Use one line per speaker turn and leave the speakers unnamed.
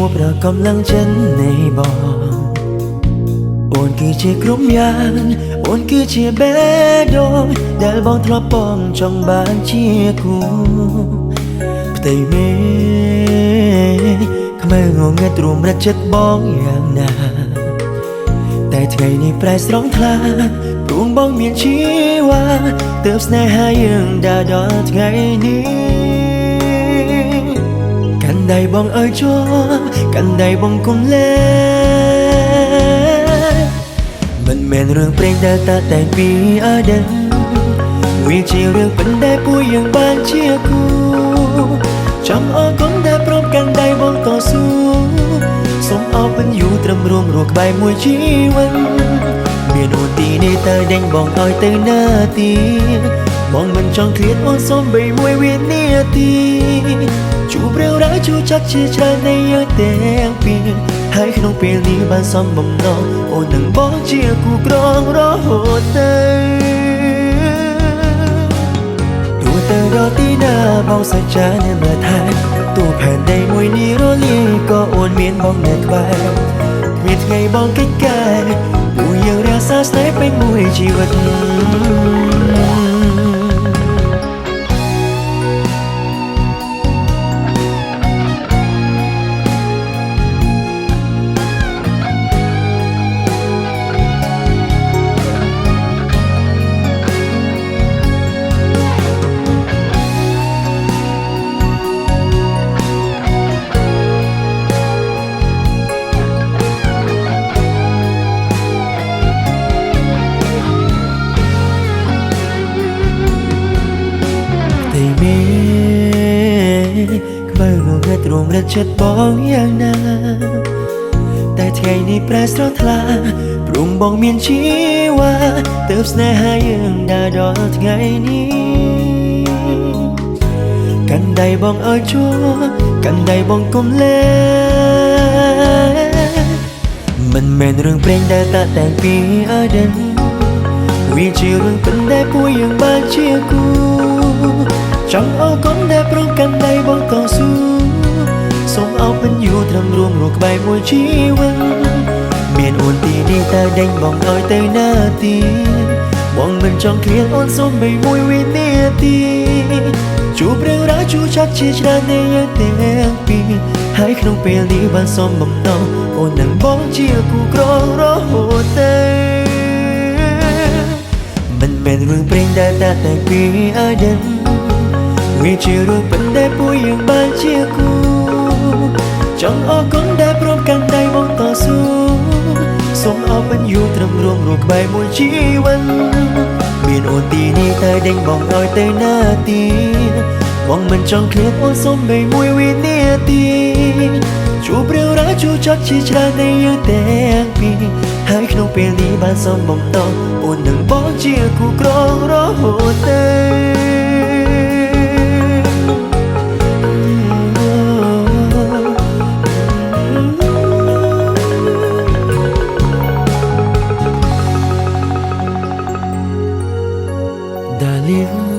mua ra cầm lăng chân này bỏ ôn cứ chia cướp nhàn ôn cứ chia bé đôi để bong thọ bong trong bàn chia cũ tay mê không ai ngồi nghe trùm ra chất bongอย่างนาแต่ថ្ងៃនេះប្រែស្រងថ្លាព្រមបងមានជីវ៉ាទើបស្នេហាយើងដើរដល់ថ្ងៃនេះកាន់ដៃបងអើយជាប់កាន់ដៃបងគុំលែមិនមែនរឿងព្រេងដែលតាតែងពីអតីតវាជារឿងពិតដែលពួកយើងបានជាគូចង់អរគុណដែលព្រមកាន់ដៃបងតស៊ូសូមអរគុណយូរត្រឹមរួមរស់ក្បែរមួយជីវិតមានអូនទីនេះតើដេញបងឲ្យទៅណាទីបងមិនចង់ឃ្លាតអូនសូមបីមួយវិនាទីជួបរឿងរ៉ាវជួបចាត់ជាច្រើននៃយើងទាំងពីរហើយក្នុងពេលនេះបានសំបំណងអូននឹងបងជាគូក្រងរហូតទៅទោះទៅដល់ទីណាបងសច្ចានឹងមើលថែទោះផែនដីមួយនេះរលាយក៏អូនមានបងនៅក្បែរគ្មានថ្ងៃបងកិច្ចការពួកយើងរក្សាស្នេហ៍ពេញមួយជីវិតក្បែរងងឹតរួមរត់ចិត្តបងយ៉ាងណាតែថ្ងៃនេះប្រែស្រស់ថ្លាព្រមបងមានជីវ៉ាទើបស្នេហាយើងដើរដល់ថ្ងៃនេះកាន់ដៃបងអើយជួកាន់ដៃបងគុំលែមិនមែនរឿងព្រេងដែលតាតែងពីអតីតវាជារឿងពិតដែលពួកយើងបានជាគូចង់អរគុណដែលព្រមកាន់ដៃបងតស៊ូសូមអរគុណយូរត្រឹមរួមរស់ក្បែរមួយជីវិតមានអូនទីនេះតើដេញបងឲ្យទៅណាទីបងមិនចង់ឃ្លាតអូនសូមបីមួយវិនាទីជួបរឿងរ៉ាវជួបចាត់ជាច្រើននៃយើងទាំងពីរហើយក្នុងពេលនេះបានសំបំណងអូននឹងបងជាគូក្រងរហូតទៅមិនមែនរឿងព្រេងដែលតាតែងពីអតីតវាជារឿងពិតដែលពួកយើងបានជាគូចង់អរគុណដែលព្រមកាន់ដៃបងតស៊ូសូមអរគុណយូរត្រឹមរួមរស់ក្បែរមួយជីវិតមានអូនទីនេះតើដេញបងឲ្យទៅណាទីបងមិនចង់ឃ្លាតអូនសូមបីមួយវិនាទីជួបរឿងរ៉ាវជួបចាត់ជាច្រើននៃយើងទាំងពីរហើយក្នុងពេលនេះបានសំបំណងអូននឹងបងជាគូក្រងរហូតទៅDarling